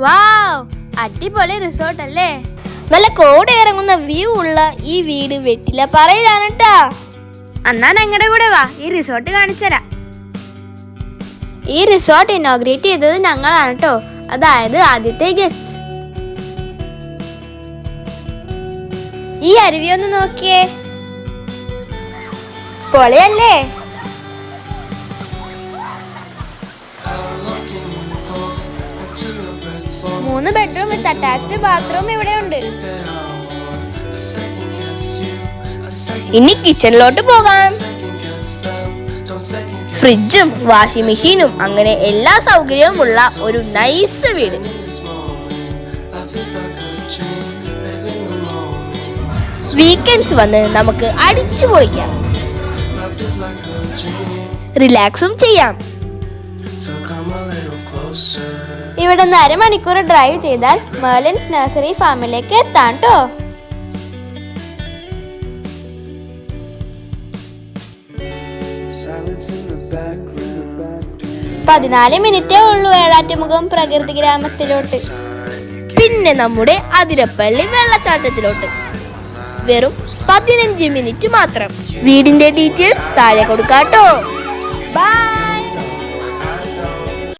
വാവ്, അടിപൊളി റിസോർട്ട് അല്ലേ? നല്ല കോട ഇറങ്ങുന്ന വ്യൂ ഉള്ള ഈ വീട് വെട്ടിലപ്പാറയിലാണ് കേട്ടാ. എന്നാ ഞങ്ങളുടെ കൂടെ വാ, ഈ റിസോർട്ട് കാണിച്ചുതരാം. ഈ റിസോർട്ട് ഇനോഗ്രേറ്റ് ചെയ്തത് ഞങ്ങളാണ് കേട്ടോ, അതായത് ആദ്യത്തെ ഗസ്റ്റ്. ഈ അരുവി ഒന്ന് നോക്കിയേ, പൊളിയല്ലേ? മൂന്ന് ബെഡ്റൂം വിത്ത് അറ്റാച്ച്ഡ് ബാത്റൂം ഇവിടെ ഉണ്ട്. ഇനി കിച്ചണിലോട്ട് പോകാം. ഫ്രിഡ്ജും വാഷിംഗ് മെഷീനും അങ്ങനെ എല്ലാ സൗകര്യവും ഉള്ള ഒരു നൈസ് വീട്. വീക്കെൻഡ്സ് വന്ന് നമുക്ക് അടിച്ചു പൊളിക്കാം, റിലാക്സും ചെയ്യാം. ഇവിടെ നിന്ന് അരമണിക്കൂർ ഡ്രൈവ് ചെയ്താൽ മെർലിൻസ് നഴ്സറി ഫാമിലേക്ക് എത്താം കേട്ടോ. 14 മിനിറ്റേ ഉള്ളൂ ഏഴാറ്റുമുഖം പ്രകൃതി ഗ്രാമത്തിലോട്ട്. പിന്നെ നമ്മുടെ അതിരപ്പള്ളി വെള്ളച്ചാട്ടത്തിലോട്ട് വെറും 15 മിനിറ്റ് മാത്രം. വീടിന്റെ ഡീറ്റെയിൽസ് താഴെ കൊടുക്കാട്ടോ. ബൈ.